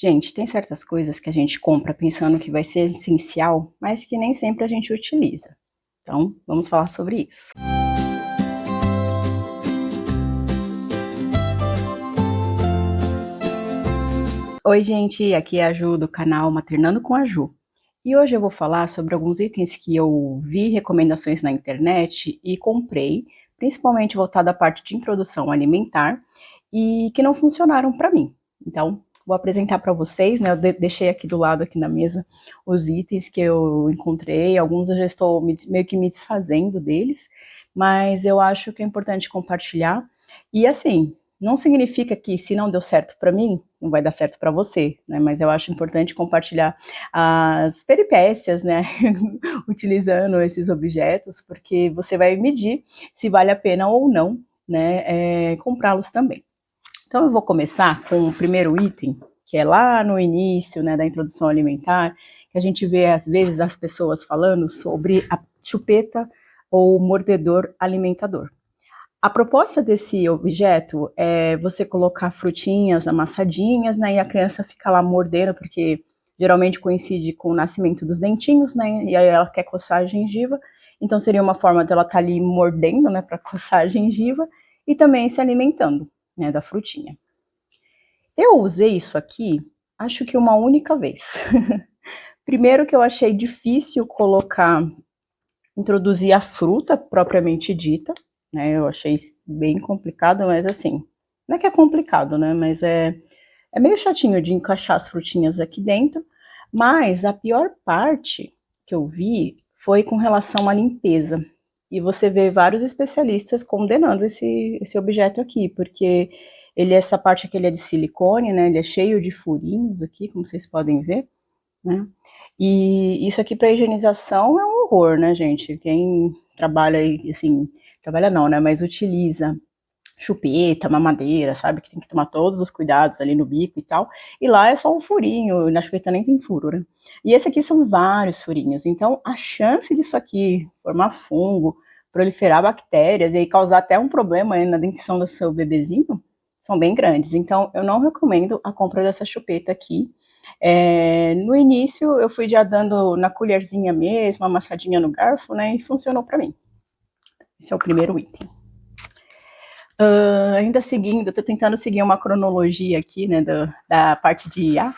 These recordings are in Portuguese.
Gente, tem certas coisas que a gente compra pensando que vai ser essencial, mas que nem sempre a gente utiliza. Então, vamos falar sobre isso. Oi, gente, aqui é a Ju do canal Maternando com a Ju. E hoje eu vou falar sobre alguns itens que eu vi recomendações na internet e comprei, principalmente voltado à parte de introdução alimentar, e que não funcionaram para mim. Então, vou apresentar para vocês, né? Eu deixei aqui do lado, aqui na mesa, os itens que eu encontrei. Alguns eu já estou meio que me desfazendo deles, mas eu acho que é importante compartilhar. E assim, não significa que se não deu certo para mim, não vai dar certo para você, né? Mas eu acho importante compartilhar as peripécias, né? Utilizando esses objetos, porque você vai medir se vale a pena ou não, né? Comprá-los também. Então eu vou começar com o primeiro item, que é lá no início, né, da introdução alimentar, que a gente vê às vezes as pessoas falando sobre a chupeta ou mordedor alimentador. A proposta desse objeto é você colocar frutinhas amassadinhas, né, e a criança fica lá mordendo, porque geralmente coincide com o nascimento dos dentinhos, né, e aí ela quer coçar a gengiva, então seria uma forma dela estar ali mordendo, né, para coçar a gengiva, e também se alimentando, né, da frutinha. Eu usei isso aqui, acho que uma única vez. Primeiro que eu achei difícil introduzir a fruta propriamente dita, né? Eu achei isso bem complicado, mas assim, não é que é complicado, né? Mas é meio chatinho de encaixar as frutinhas aqui dentro. Mas a pior parte que eu vi foi com relação à limpeza. E você vê vários especialistas condenando esse objeto aqui, porque essa parte aqui ele é de silicone, né? Ele é cheio de furinhos aqui, como vocês podem ver, né? E isso aqui para higienização é um horror, né, gente? Quem trabalha assim, trabalha não, né? Mas utiliza chupeta, mamadeira, sabe? Que tem que tomar todos os cuidados ali no bico e tal. E lá é só um furinho, na chupeta nem tem furo, né? E esse aqui são vários furinhos. Então, a chance disso aqui formar fungo, proliferar bactérias e aí causar até um problema aí na dentição do seu bebezinho são bem grandes. Então, eu não recomendo a compra dessa chupeta aqui. No início, eu fui já dando na colherzinha mesmo, amassadinha no garfo, né? E funcionou para mim. Esse é o primeiro item. Ainda seguindo, estou tentando seguir uma cronologia aqui, né, da parte de IA.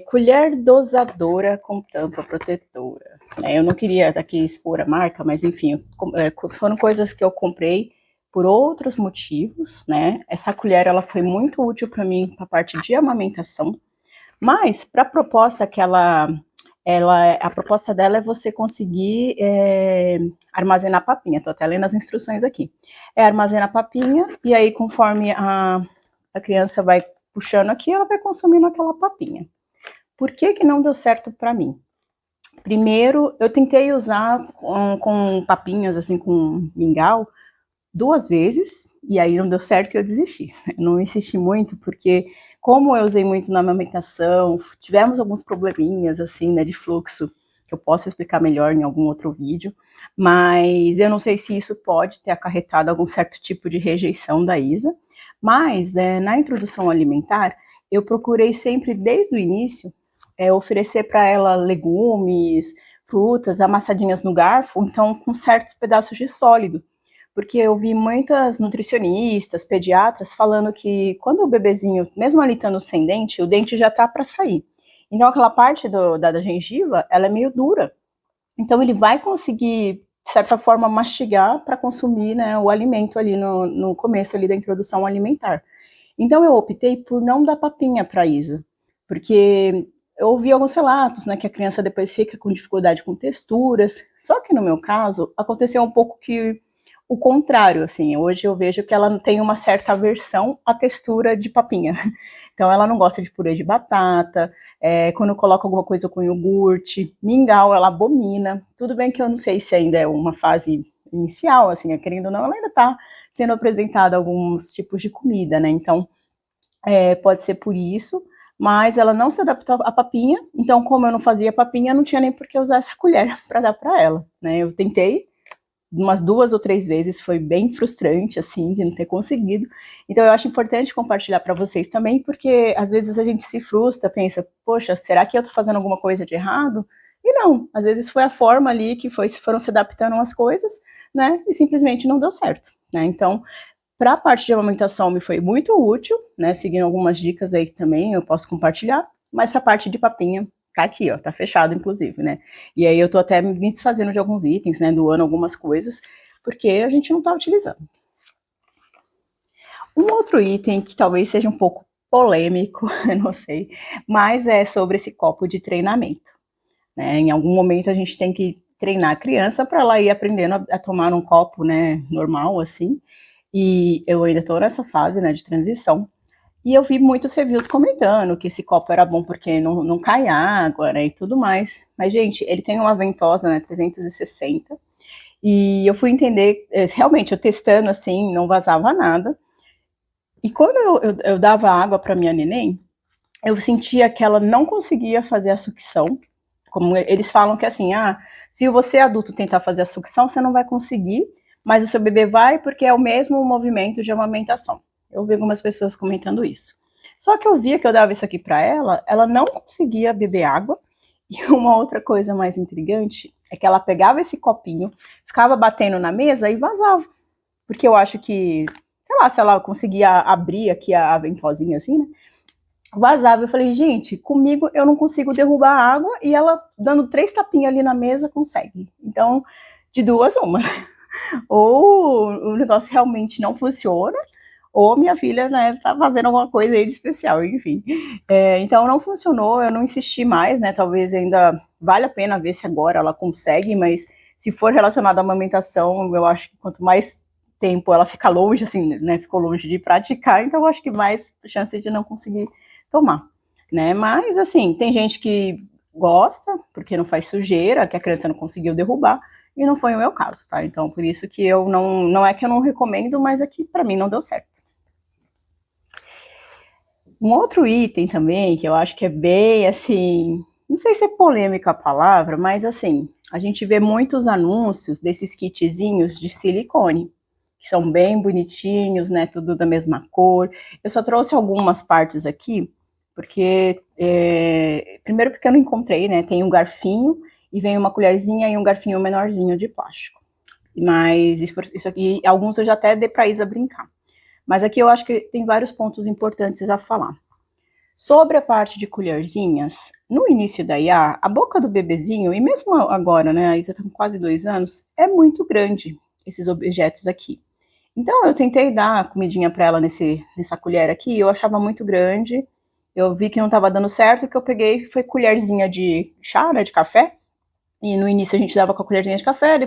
Colher dosadora com tampa protetora. Eu não queria aqui expor a marca, mas enfim, foram coisas que eu comprei por outros motivos, né? Essa colher ela foi muito útil para mim para a parte de amamentação, mas para a proposta que a proposta dela é você conseguir armazenar papinha. Estou até lendo as instruções aqui. Armazenar papinha e aí conforme a criança vai puxando aqui, ela vai consumindo aquela papinha. Por que que não deu certo para mim? Primeiro, eu tentei usar com papinhas, assim, com mingau, 2 vezes, e aí não deu certo e eu desisti. Eu não insisti muito, porque como eu usei muito na amamentação, tivemos alguns probleminhas, assim, né, de fluxo, que eu posso explicar melhor em algum outro vídeo, mas eu não sei se isso pode ter acarretado algum certo tipo de rejeição da Isa, mas na introdução alimentar, eu procurei sempre, desde o início, oferecer para ela legumes, frutas, amassadinhas no garfo, então com certos pedaços de sólido, porque eu vi muitas nutricionistas, pediatras falando que quando o bebezinho, mesmo ali estando sem dente, o dente já tá para sair. Então aquela parte da gengiva, ela é meio dura. Então ele vai conseguir, de certa forma, mastigar para consumir, né, o alimento ali no começo ali da introdução alimentar. Então eu optei por não dar papinha para Isa, porque eu ouvi alguns relatos, né, que a criança depois fica com dificuldade com texturas. Só que no meu caso aconteceu um pouco que o contrário, assim. Hoje eu vejo que ela tem uma certa aversão à textura de papinha. Então ela não gosta de purê de batata, quando eu coloco alguma coisa com iogurte, mingau, ela abomina. Tudo bem que eu não sei se ainda é uma fase inicial, assim, querendo ou não, ela ainda está sendo apresentada alguns tipos de comida, né? Então, pode ser por isso, mas ela não se adaptou à papinha, então como eu não fazia papinha, não tinha nem por que usar essa colher para dar para ela, né? Eu tentei, umas 2 ou 3 vezes, foi bem frustrante, assim, de não ter conseguido. Então eu acho importante compartilhar para vocês também, porque às vezes a gente se frustra, pensa, poxa, será que eu tô fazendo alguma coisa de errado? E não, às vezes foi a forma ali que foram se adaptando as coisas, né, e simplesmente não deu certo, né. Então, para a parte de amamentação me foi muito útil, né, seguindo algumas dicas aí que também eu posso compartilhar, mas para a parte de papinha, tá aqui ó, tá fechado inclusive, né. E aí eu tô até me desfazendo de alguns itens, né, doando algumas coisas, porque a gente não tá utilizando. Um outro item que talvez seja um pouco polêmico, eu não sei, mas é sobre esse copo de treinamento, né. Em algum momento a gente tem que treinar a criança para ela ir aprendendo a tomar um copo, né, normal assim, e eu ainda estou nessa fase, né, de transição, e eu vi muitos reviews comentando que esse copo era bom porque não cai água, né, e tudo mais. Mas, gente, ele tem uma ventosa, né, 360, e eu fui entender, realmente, eu testando assim, não vazava nada. E quando eu dava água para minha neném, eu sentia que ela não conseguia fazer a sucção. Como eles falam que assim, se você adulto tentar fazer a sucção, você não vai conseguir, mas o seu bebê vai porque é o mesmo movimento de amamentação. Eu vi algumas pessoas comentando isso. Só que eu via que eu dava isso aqui para ela não conseguia beber água. E uma outra coisa mais intrigante é que ela pegava esse copinho, ficava batendo na mesa e vazava. Porque eu acho que, sei lá, se ela conseguia abrir aqui a ventosinha assim, né? Vazava. Eu falei, gente, comigo eu não consigo derrubar a água e ela dando 3 tapinhas ali na mesa consegue. Então, de duas, uma. Ou o negócio realmente não funciona, ou minha filha, né, tá fazendo alguma coisa aí de especial, enfim. Então não funcionou, eu não insisti mais, né, talvez ainda vale a pena ver se agora ela consegue, mas se for relacionado à amamentação, eu acho que quanto mais tempo ela fica longe, assim, né, ficou longe de praticar, então eu acho que mais chance de não conseguir tomar, né, mas assim, tem gente que gosta, porque não faz sujeira, que a criança não conseguiu derrubar, e não foi o meu caso, tá? Então, por isso que eu não é que eu não recomendo, mas é que pra mim não deu certo. Um outro item também, que eu acho que é bem assim, não sei se é polêmica a palavra, mas assim, a gente vê muitos anúncios desses kitzinhos de silicone, que são bem bonitinhos, né, tudo da mesma cor. Eu só trouxe algumas partes aqui, porque, primeiro porque eu não encontrei, né, tem um garfinho, e vem uma colherzinha e um garfinho menorzinho de plástico. Mas isso aqui, alguns eu já até dei pra Isa brincar. Mas aqui eu acho que tem vários pontos importantes a falar. Sobre a parte de colherzinhas, no início da IA, a boca do bebezinho, e mesmo agora, né, a Isa tá com quase 2 anos, é muito grande, esses objetos aqui. Então eu tentei dar a comidinha para ela nessa colher aqui, eu achava muito grande, eu vi que não estava dando certo, o que eu peguei foi colherzinha de chá, né, de café, e no início a gente dava com a colherzinha de café,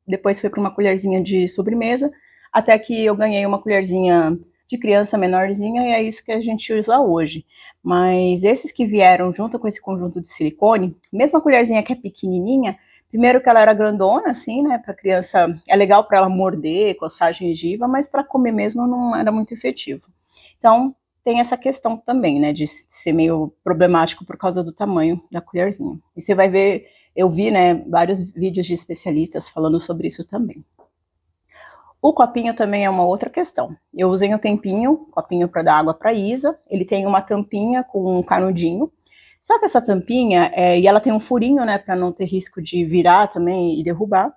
depois foi para uma colherzinha de sobremesa, até que eu ganhei uma colherzinha de criança menorzinha, e é isso que a gente usa hoje. Mas esses que vieram junto com esse conjunto de silicone, mesmo a colherzinha que é pequenininha, primeiro que ela era grandona, assim, né, para criança, é legal para ela morder, coçar a gengiva, mas para comer mesmo não era muito efetivo. Então, tem essa questão também, né, de ser meio problemático por causa do tamanho da colherzinha. E você vai ver, eu vi, né, vários vídeos de especialistas falando sobre isso também. O copinho também é uma outra questão. Eu usei um copinho para dar água para Isa. Ele tem uma tampinha com um canudinho. Só que essa tampinha, e ela tem um furinho, né, para não ter risco de virar também e derrubar.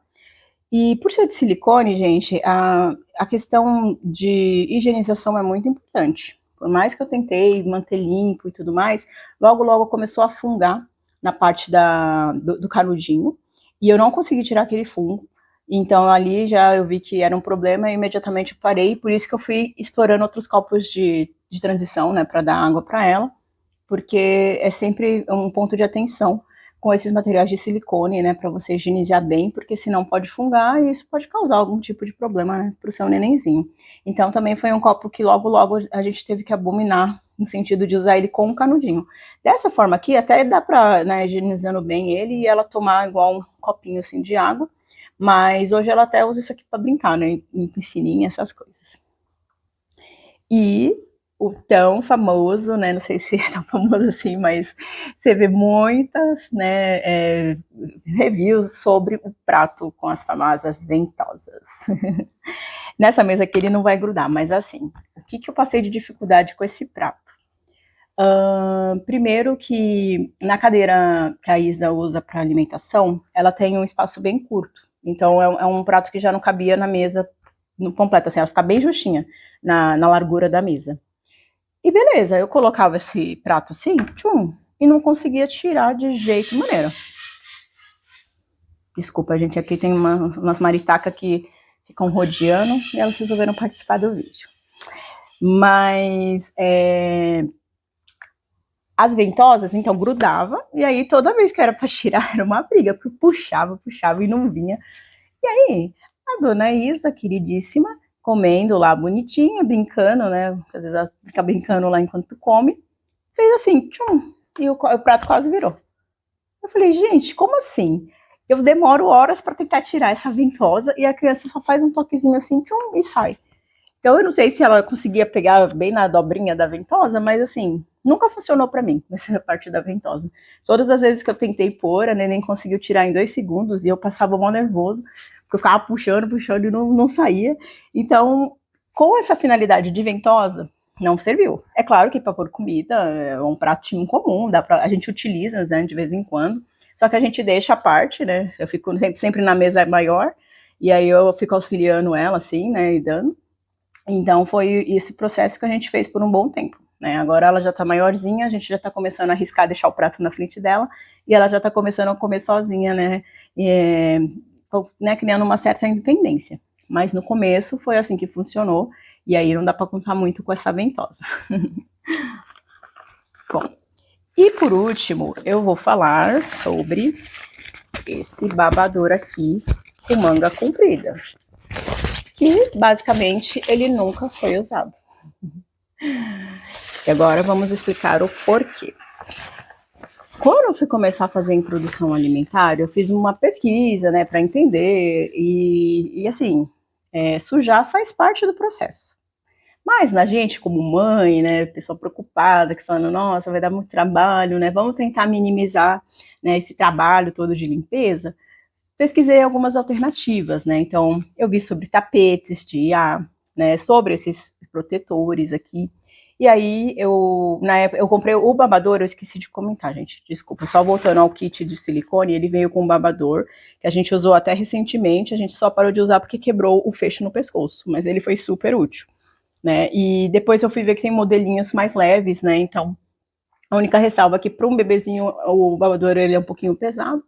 E por ser de silicone, gente, a questão de higienização é muito importante. Por mais que eu tentei manter limpo e tudo mais, logo logo começou a fungar na parte do canudinho, e eu não consegui tirar aquele fungo. Então ali já eu vi que era um problema e imediatamente eu parei, por isso que eu fui explorando outros copos de transição, né, para dar água para ela, porque é sempre um ponto de atenção com esses materiais de silicone, né, para você higienizar bem, porque senão pode fungar e isso pode causar algum tipo de problema, né, para o seu nenenzinho. Então também foi um copo que logo logo a gente teve que abominar, no sentido de usar ele com um canudinho. Dessa forma aqui até dá para, né, higienizando bem ele e ela tomar igual um copinho assim de água, mas hoje ela até usa isso aqui para brincar, né, em piscininha, essas coisas. E o tão famoso, né, não sei se é tão famoso assim, mas você vê muitas, né, reviews sobre o prato com as famosas ventosas. Nessa mesa aqui ele não vai grudar, mas assim, o que eu passei de dificuldade com esse prato? Primeiro que na cadeira que a Isa usa para alimentação, ela tem um espaço bem curto. Então é um prato que já não cabia na mesa no completo, assim, ela fica bem justinha na largura da mesa. E beleza, eu colocava esse prato assim, tchum, e não conseguia tirar de jeito maneira. Desculpa, gente, aqui tem umas maritacas que ficam rodeando e elas resolveram participar do vídeo. Mas as ventosas, então, grudava, e aí toda vez que era para tirar era uma briga, porque puxava e não vinha. E aí, a dona Isa, queridíssima, comendo lá bonitinha, brincando, né? Às vezes ela fica brincando lá enquanto come, fez assim, tchum, e o prato quase virou. Eu falei, gente, como assim? Eu demoro horas para tentar tirar essa ventosa e a criança só faz um toquezinho assim, tchum, e sai. Então eu não sei se ela conseguia pegar bem na dobrinha da ventosa, mas assim, nunca funcionou para mim essa parte da ventosa. Todas as vezes que eu tentei pôr, a neném conseguiu tirar em 2 segundos e eu passava mal nervoso, porque eu ficava puxando e não saía. Então, com essa finalidade de ventosa, não serviu. É claro que para pôr comida é um pratinho comum, a gente utiliza, né, de vez em quando, só que a gente deixa a parte, né? Eu fico sempre na mesa maior, e aí eu fico auxiliando ela, assim, né, e dando. Então foi esse processo que a gente fez por um bom tempo, né? Agora ela já tá maiorzinha, a gente já tá começando a arriscar deixar o prato na frente dela, e ela já tá começando a comer sozinha, né? Né, criando uma certa independência. Mas no começo foi assim que funcionou, e aí não dá para contar muito com essa ventosa. Bom, e por último, eu vou falar sobre esse babador aqui com manga comprida, que basicamente ele nunca foi usado. E agora vamos explicar o porquê. Quando eu fui começar a fazer a introdução alimentar, eu fiz uma pesquisa, né, para entender, e assim, sujar faz parte do processo. Mas na gente, como mãe, né, pessoa preocupada, que falando, nossa, vai dar muito trabalho, né, vamos tentar minimizar, né, esse trabalho todo de limpeza, pesquisei algumas alternativas, né, então eu vi sobre tapetes de IA, né, sobre esses protetores aqui, e aí na época, eu comprei o babador, eu esqueci de comentar, gente, desculpa, só voltando ao kit de silicone, ele veio com um babador, que a gente usou até recentemente, a gente só parou de usar porque quebrou o fecho no pescoço, mas ele foi super útil, né, e depois eu fui ver que tem modelinhos mais leves, né, então a única ressalva é que para um bebezinho o babador ele é um pouquinho pesado,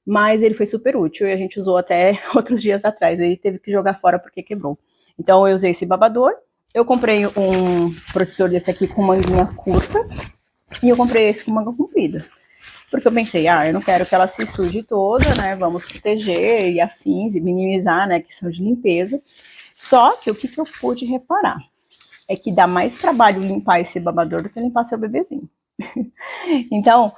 mas ele foi super útil e a gente usou até outros dias atrás, ele teve que jogar fora porque quebrou. Então eu usei esse babador, eu comprei um protetor desse aqui com manguinha curta e eu comprei esse com manga comprida. Porque eu pensei, eu não quero que ela se suje toda, né? Vamos proteger e afins e minimizar, né, a questão de limpeza. Só que o que eu pude reparar é que dá mais trabalho limpar esse babador do que limpar seu bebezinho. Então,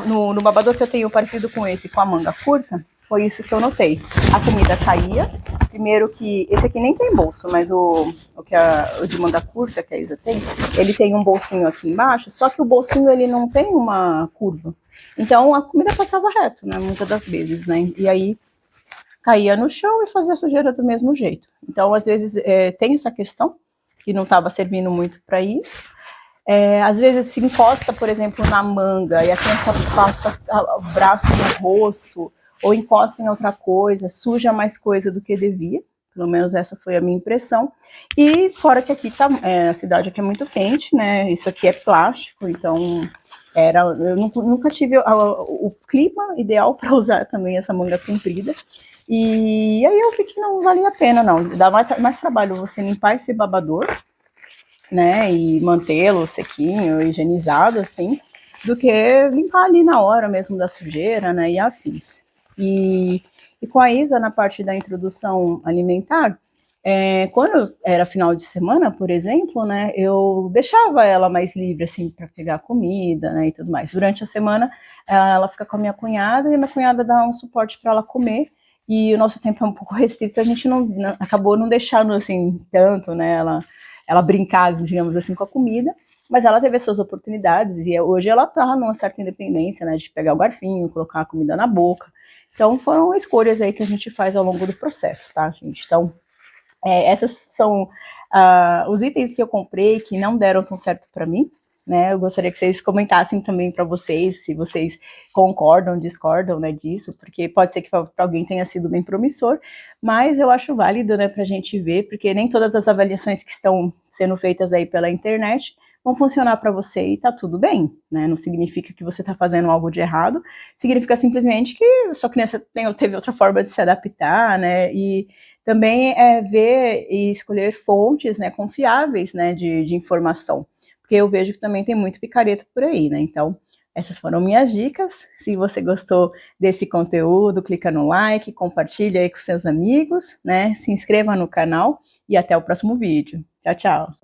no babador que eu tenho parecido com esse, com a manga curta, foi isso que eu notei. A comida caía. Primeiro que esse aqui nem tem bolso, mas o de manga curta que a Isa tem, ele tem um bolsinho aqui embaixo, só que o bolsinho ele não tem uma curva. Então a comida passava reto, né, muitas das vezes, né? E aí caía no chão e fazia sujeira do mesmo jeito. Então, às vezes, tem essa questão, que não estava servindo muito para isso. Às vezes se encosta, por exemplo, na manga e a criança passa o braço no rosto ou encosta em outra coisa, suja mais coisa do que devia. Pelo menos essa foi a minha impressão. E fora que aqui tá, a cidade aqui é muito quente, né? Isso aqui é plástico, então eu nunca tive o clima ideal para usar também essa manga comprida. E aí eu vi que não valia a pena, não. Dá mais trabalho você limpar esse babador, né, e mantê-lo sequinho, higienizado, assim, do que limpar ali na hora mesmo da sujeira, né, e afins. E com a Isa, na parte da introdução alimentar, quando era final de semana, por exemplo, né, eu deixava ela mais livre, assim, para pegar comida, né, e tudo mais. Durante a semana, ela fica com a minha cunhada, e a minha cunhada dá um suporte para ela comer, e o nosso tempo é um pouco restrito, a gente acabou não deixando, assim, tanto, né, ela ela brincar, digamos assim, com a comida, mas ela teve as suas oportunidades e hoje ela tá numa certa independência, né, de pegar o garfinho, colocar a comida na boca. Então foram escolhas aí que a gente faz ao longo do processo, tá, gente? Então, essas são os itens que eu comprei que não deram tão certo para mim, né? Eu gostaria que vocês comentassem também para vocês, se vocês concordam, discordam, né, disso, porque pode ser que para alguém tenha sido bem promissor, mas eu acho válido, né, para a gente ver, porque nem todas as avaliações que estão sendo feitas aí pela internet vão funcionar para você e tá tudo bem, né? Não significa que você tá fazendo algo de errado, significa simplesmente que sua criança teve outra forma de se adaptar, né? E também ver e escolher fontes, né, confiáveis, né, de informação, porque eu vejo que também tem muito picareta por aí, né? Então, essas foram minhas dicas. Se você gostou desse conteúdo, clica no like, compartilha aí com seus amigos, né? Se inscreva no canal e até o próximo vídeo. Tchau, tchau!